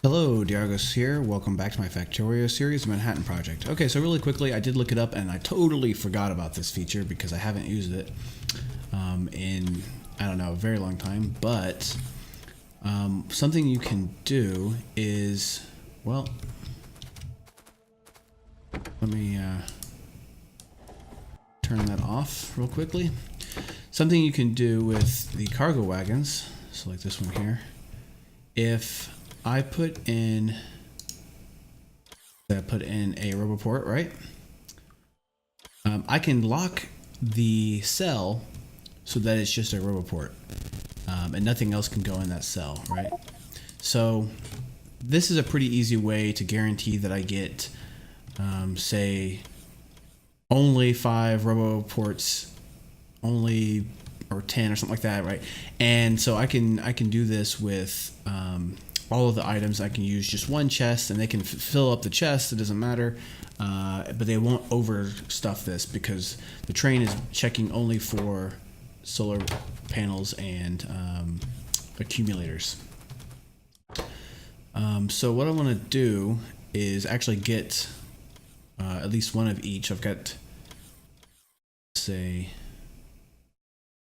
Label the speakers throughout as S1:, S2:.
S1: Hello, Diargos here. Welcome back to my Factorio series, Manhattan Project. Okay, so really quickly, I did look it up and I totally forgot about this feature because I haven't used it in, I don't know, a very long time. But something you can do is, well, let me turn that off real quickly. Something you can do with the cargo wagons, so like this one here, if I put in a Roboport, right? I can lock the cell so that it's just a Roboport, and nothing else can go in that cell, right? So this is a pretty easy way to guarantee that I get, say, only 5 Roboports, only or 10 or something like that, right? And so I can do this with all of the items. I can use just one chest and they can fill up the chest. It doesn't matter, but they won't overstuff this because the train is checking only for solar panels and accumulators. So what I want to do is actually get at least one of each. I've got, say,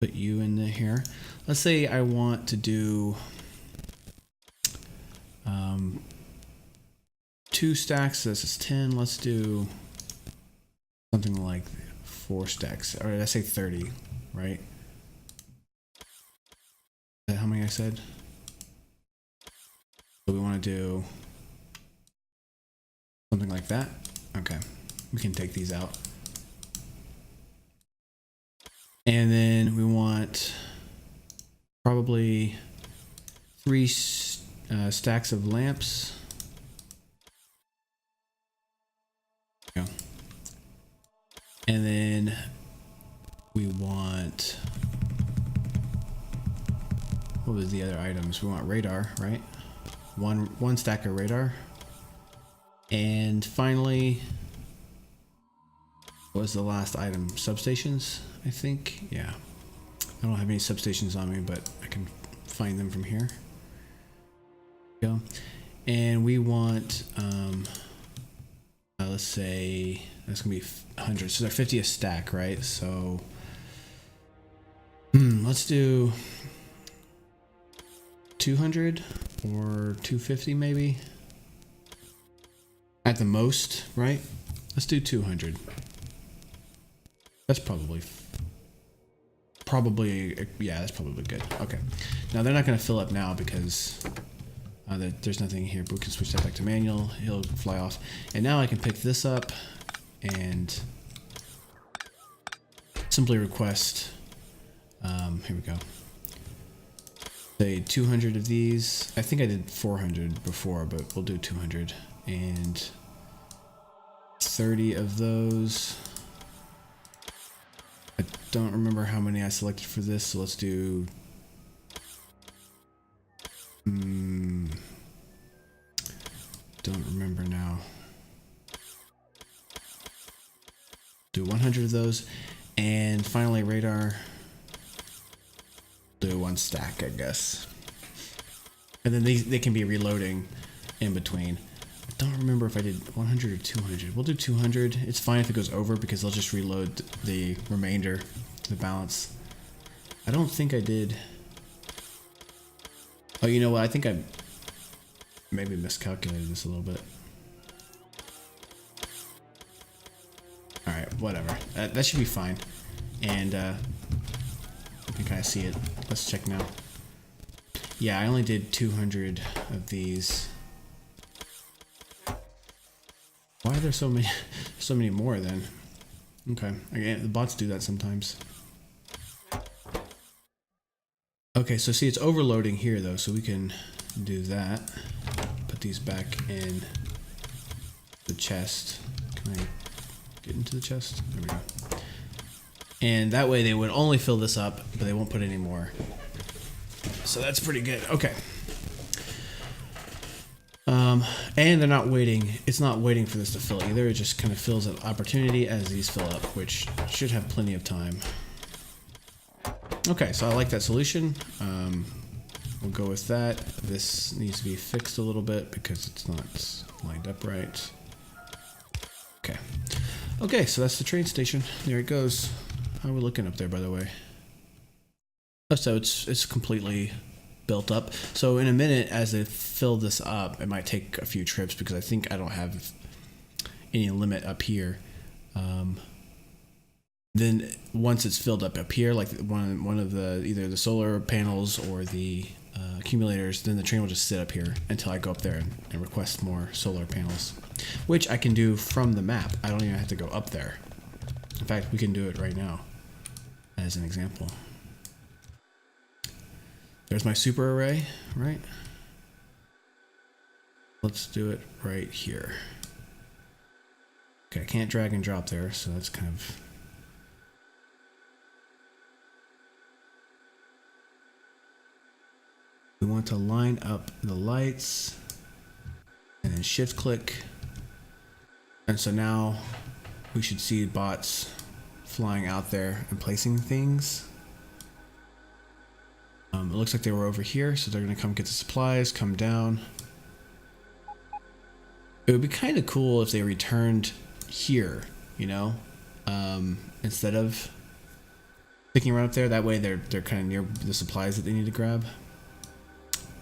S1: put you in here. Let's say I want to do 2 stacks. This is 10. Let's do something like 4 stacks. Or did I say 30, right? Is that how many I said? So we want to do something like that. Okay, we can take these out. And then we want probably 3 stacks of lamps. There we go. And then we want, what was the other items? We want radar, right? One stack of radar. And finally, what was the last item? Substations, I think. Yeah. I don't have any substations on me, but I can find them from here. Go. And we want, let's say that's gonna be 100. So they're 50 a stack, right? So let's do 200 or 250 maybe at the most, right? Let's do 200. That's probably, yeah, that's probably good. Okay. Now they're not going to fill up now because there's nothing here, but we can switch that back to manual. He'll fly off. And now I can pick this up and simply request, here we go. Say 200 of these. I think I did 400 before, but we'll do 200 and 30 of those. I don't remember how many I selected for this, so let's do don't remember now. Do 100 of those, and finally radar. Do 1 stack, I guess. And then they can be reloading in between. I don't remember if I did 100 or 200. We'll do 200. It's fine if it goes over because they'll just reload the remainder, the balance. I don't think I did. Oh, you know what? I think I maybe miscalculated this a little bit. All right, whatever. That should be fine. And you can kind of see it. Let's check now. Yeah, I only did 200 of these. Why are there so many more then? Okay, again, the bots do that sometimes. Okay, so see, it's overloading here though, so we can do that. Put these back in the chest. Can I get into the chest? There we go. And that way they would only fill this up, but they won't put any more. So that's pretty good. Okay. And they're not waiting. It's not waiting for this to fill either. It just kind of fills an opportunity as these fill up, which should have plenty of time. Okay, so I like that solution. we'll go with that. This needs to be fixed a little bit because it's not lined up right. Okay. Okay, so that's the train station. There it goes. How are we looking up there, by the way? Oh, so it's completely built up. So in a minute, as they fill this up, it might take a few trips because I think I don't have any limit up here. Then once it's filled up here, like one of the either the solar panels or the accumulators, then the train will just sit up here until I go up there and request more solar panels, which I can do from the map. I don't even have to go up there. In fact, we can do it right now as an example. There's my super array, right? Let's do it right here. Okay, I can't drag and drop there, so that's kind of... We want to line up the lights and then shift click. And so now we should see bots flying out there and placing things. It looks like they were over here, so they're going to come get the supplies, come down. It would be kind of cool if they returned here, you know, instead of sticking around up there. That way they're kind of near the supplies that they need to grab.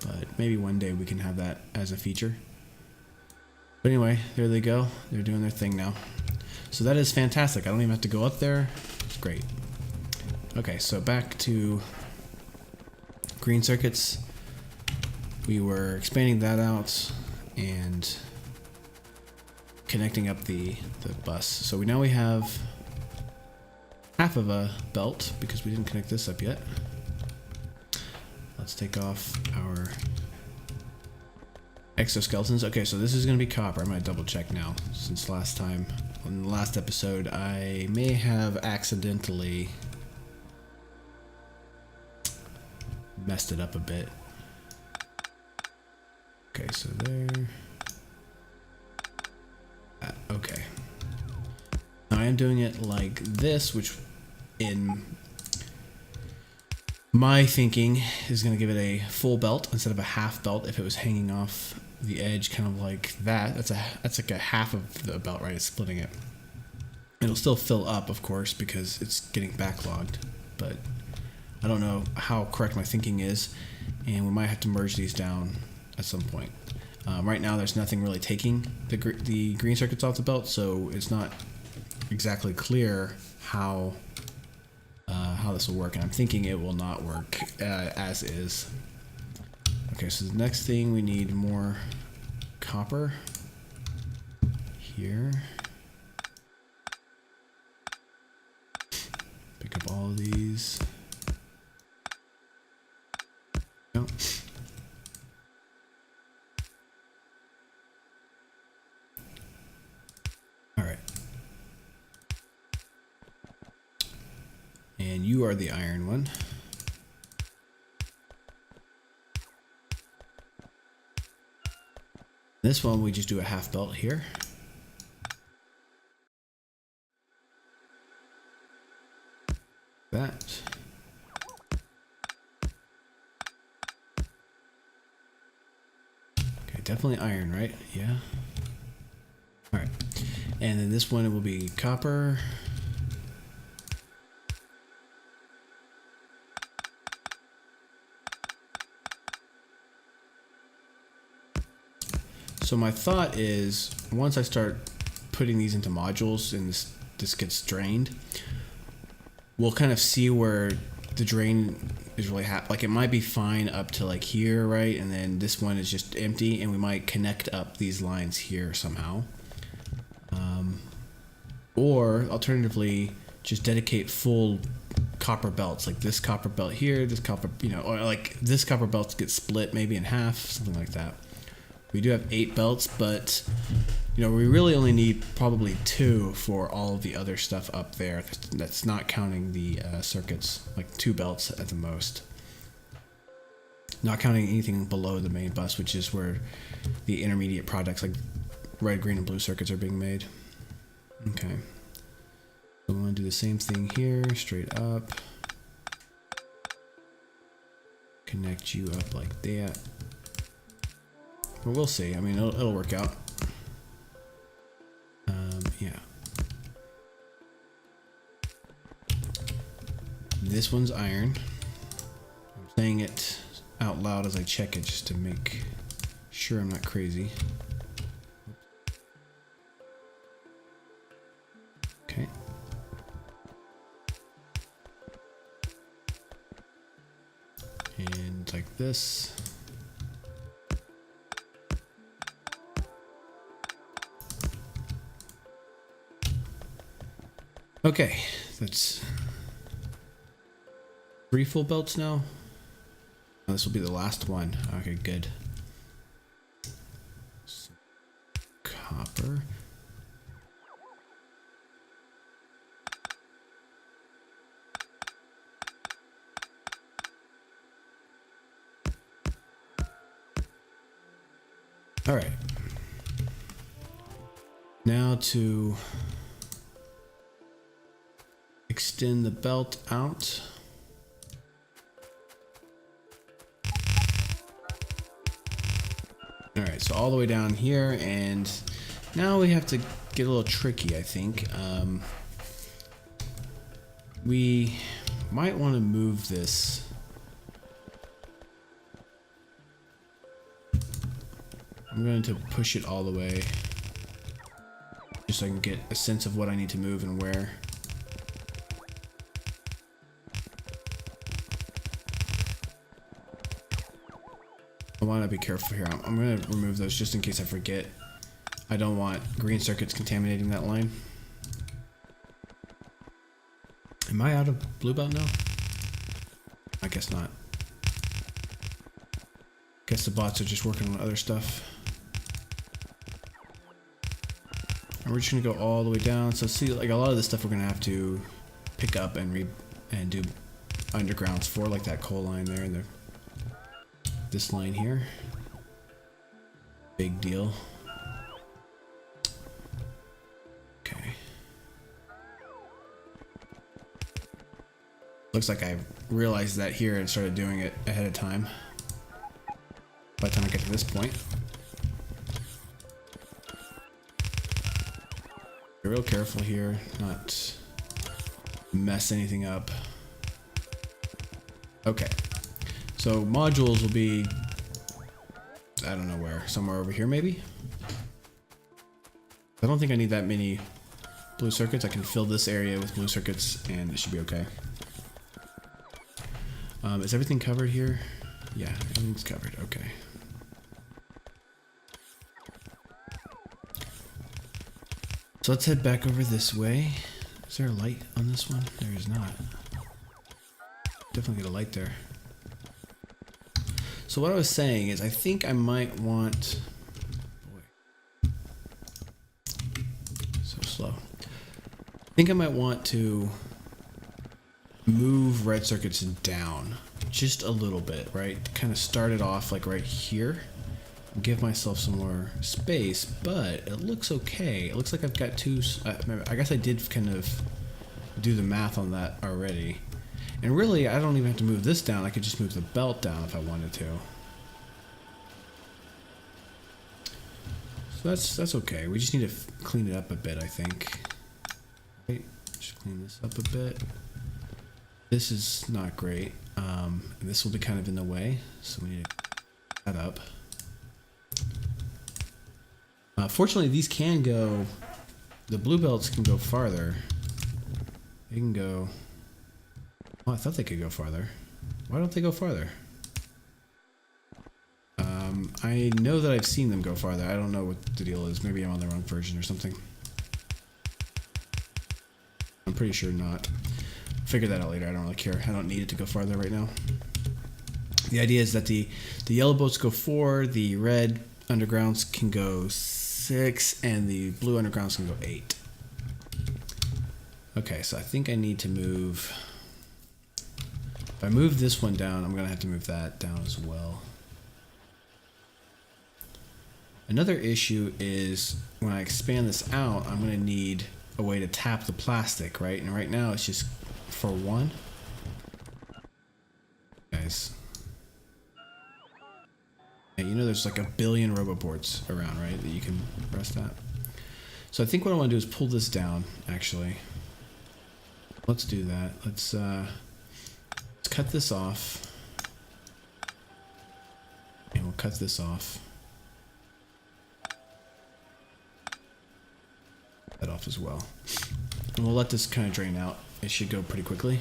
S1: But maybe one day we can have that as a feature. But anyway, there they go. They're doing their thing now. So that is fantastic. I don't even have to go up there. It's great. Okay, so back to green circuits. We were expanding that out and connecting up the bus. So now we have half of a belt because we didn't connect this up yet. Let's take off our exoskeletons. Okay, so this is going to be copper. I'm going to double check now, since last time, on the last episode, I may have accidentally messed it up a bit. Okay, so there. Okay. Now I am doing it like this, which in my thinking is going to give it a full belt instead of a half belt. If it was hanging off the edge kind of like that, that's like a half of the belt, right? It's splitting it. It'll still fill up, of course, because it's getting backlogged, but I don't know how correct my thinking is, and we might have to merge these down at some point. Right now there's nothing really taking the green circuits off the belt, so it's not exactly clear how this will work, and I'm thinking it will not work as is. Okay, so the next thing, we need more copper here. Pick up all of these. No. All right. And you are the iron one. This one, we just do a half belt here. That. Okay, definitely iron, right? Yeah. All right. And then this one, it will be copper. So my thought is, once I start putting these into modules and this gets drained, we'll kind of see where the drain is really like it might be fine up to like here, right? And then this one is just empty, and we might connect up these lines here somehow. Or alternatively, just dedicate full copper belts, like this copper belt here, this copper, or like this copper belt gets split maybe in half, something like that. We do have 8 belts, but we really only need probably 2 for all of the other stuff up there. That's not counting the circuits, like 2 belts at the most. Not counting anything below the main bus, which is where the intermediate products like red, green, and blue circuits are being made. Okay. So we want to do the same thing here, straight up. connect you up like that. But we'll see. I mean, it'll work out. Yeah. This one's iron. I'm saying it out loud as I check it just to make sure I'm not crazy. Okay. And like this. Okay, that's 3 full belts now. Oh, this will be the last one. Okay, good. Some copper. All right. Now to extend the belt out. All right, so all the way down here, and now we have to get a little tricky, I think. We might want to move this. I'm going to push it all the way, just so I can get a sense of what I need to move and where. I want to be careful here. I'm going to remove those just in case I forget. I don't want green circuits contaminating that line. Am I out of blue belt now? I guess not. Guess the bots are just working on other stuff. And we're just going to go all the way down. So see, like a lot of this stuff we're going to have to pick up and do undergrounds for, like that coal line there and this line here. Big deal. Okay. Looks like I realized that here and started doing it ahead of time. By the time I get to this point. Be real careful here, not mess anything up. Okay. So modules will be, I don't know where, somewhere over here maybe? I don't think I need that many blue circuits. I can fill this area with blue circuits and it should be okay. Is everything covered here? Yeah, everything's covered, okay. So let's head back over this way. Is there a light on this one? There is not. Definitely get a light there. So what I was saying is I think I might want... Boy. So slow. I think I might want to move red circuits down just a little bit, right? Kind of start it off like right here. Give myself some more space, but it looks okay. It looks like I've got two... I guess I did kind of do the math on that already. And really, I don't even have to move this down. I could just move the belt down if I wanted to. So that's okay. We just need to clean it up a bit, I think. Right, just clean this up a bit. This is not great. And this will be kind of in the way, so we need to clean that up. Fortunately, these can go... The blue belts can go farther. They can go... Oh, I thought they could go farther. Why don't they go farther? I know that I've seen them go farther. I don't know what the deal is. Maybe I'm on the wrong version or something. I'm pretty sure not. Figure that out later. I don't really care. I don't need it to go farther right now. The idea is that the yellow boats go 4, the red undergrounds can go 6, and the blue undergrounds can go 8. Okay, so I think I need to move... If I move this one down, I'm going to have to move that down as well. Another issue is when I expand this out, I'm going to need a way to tap the plastic, right? And right now it's just for 1. Guys, And you know there's like a billion roboports around, right, that you can rest at. So I think what I want to do is pull this down, actually. Let's do that. Let's cut this off. And we'll cut this off. That off as well. And we'll let this kind of drain out. It should go pretty quickly.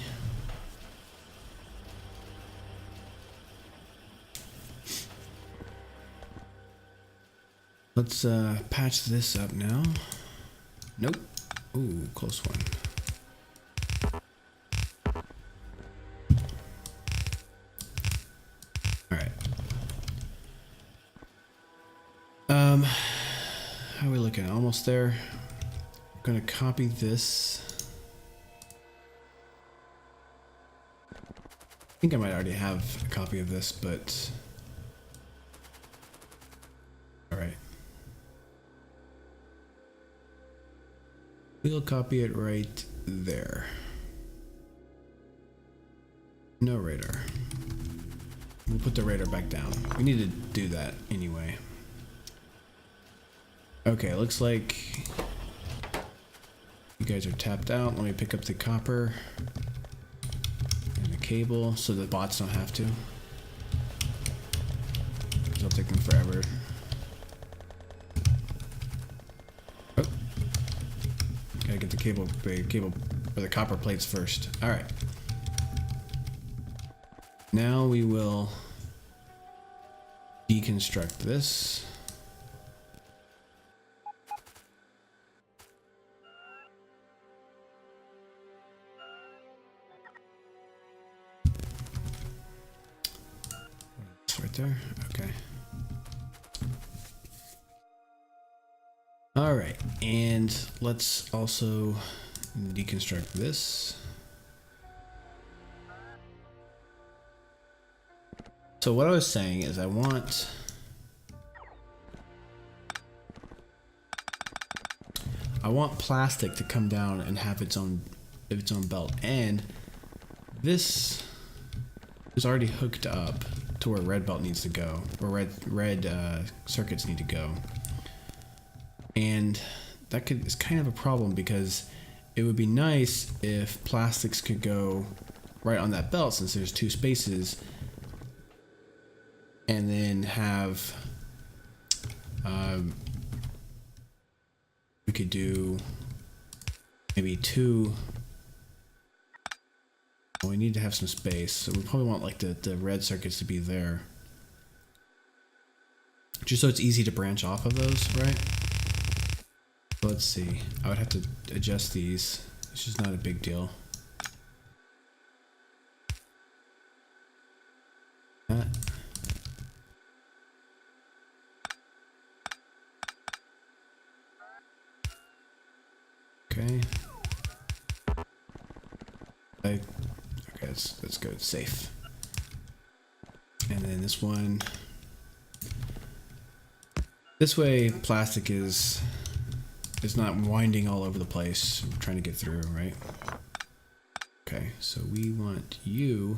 S1: Let's patch this up now. Nope. Ooh, close one. Alright. How are we looking? Almost there. I'm gonna copy this. I think I might already have a copy of this, but alright. We'll copy it right there. No radar. We'll put the radar back down. We need to do that anyway. Okay, looks like you guys are tapped out. Let me pick up the copper and the cable so the bots don't have to. It'll take them forever. Oh. Gotta get the cable or the copper plates first. Alright. Now we will deconstruct this. Right there. Okay. All right, and let's also deconstruct this. So what I was saying is I want plastic to come down and have its own belt, and this is already hooked up to where red belt needs to go, or red circuits need to go, and that is kind of a problem because it would be nice if plastics could go right on that belt since there's two spaces, and then have we could do maybe two. We need to have some space, so we probably want like the red circuits to be there, just so it's easy to branch off of those, right? Let's see. I would have to adjust these. It's just not a big deal. That. Okay. Okay, that's good. It's safe. And then this one. This way, plastic is not winding all over the place, trying to get through, right? Okay, so we want you.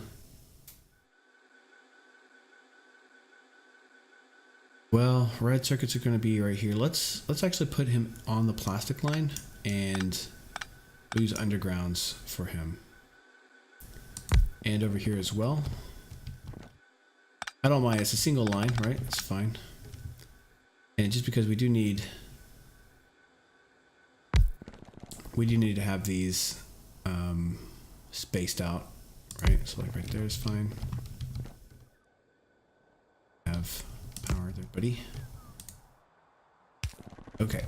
S1: Well, red circuits are going to be right here. Let's actually put him on the plastic line, and we'll use undergrounds for him. And over here as well. I don't mind, it's a single line, right? It's fine. And just because we do need to have these spaced out, right? So like right there is fine. Have power there, buddy. Okay.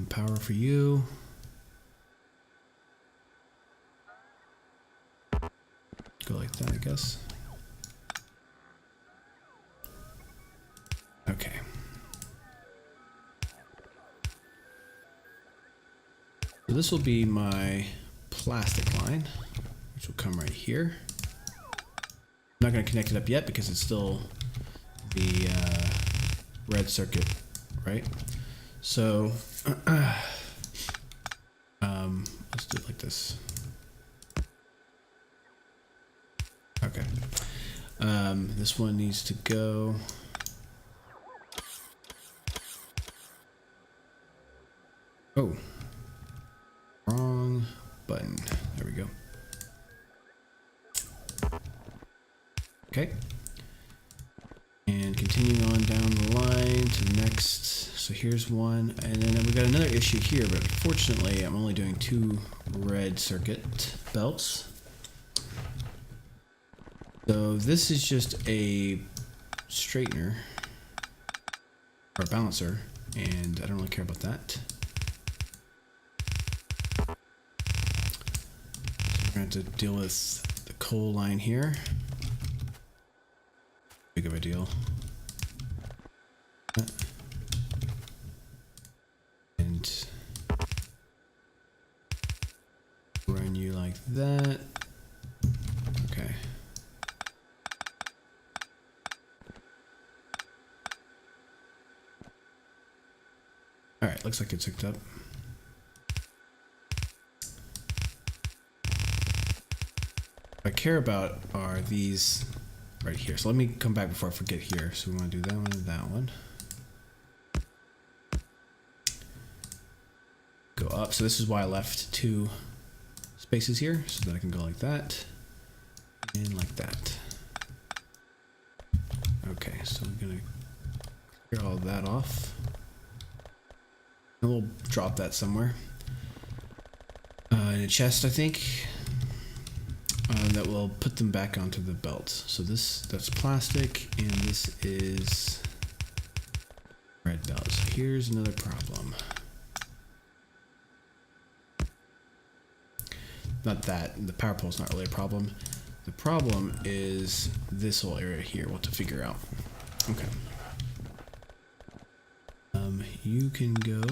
S1: Power for you. Go like that, I guess. Okay. So this will be my plastic line, which will come right here. I'm not going to connect it up yet because it's still the red circuit, right? So let's do it like this. Okay. This one needs to go. Oh, wrong button. There we go. Okay. And continuing on down the line to the next. So here's one, and then we got another issue here, but fortunately I'm only doing 2 red circuit belts. So this is just a straightener or a balancer, and I don't really care about that. We're going to have to deal with the coal line here. Big of a deal. And run you like that. Okay. Alright, looks like it's hooked up. What I care about are these right here. So let me come back before I forget here. So we want to do that one and that one. Go up. So this is why I left 2 spaces here, so that I can go like that and like that. Okay, so we're going to clear all that off. And we'll drop that somewhere. In a chest, I think. That will put them back onto the belt. So that's plastic, and this is red belt. So here's another problem. Not that, the power pole's not really a problem. The problem is this whole area here, we'll have to figure out. Okay. You can go.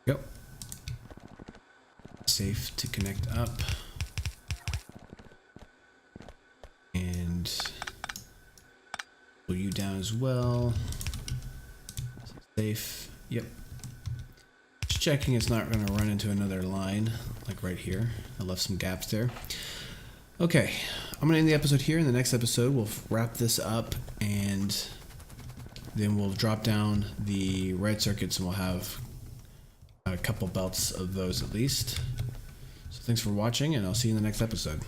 S1: Go. Safe to connect up. And pull you down as well. Safe. Yep. Just checking it's not going to run into another line, like right here. I left some gaps there. Okay, I'm going to end the episode here. In the next episode, we'll wrap this up, and then we'll drop down the red circuits, and we'll have a couple belts of those at least. So thanks for watching, and I'll see you in the next episode.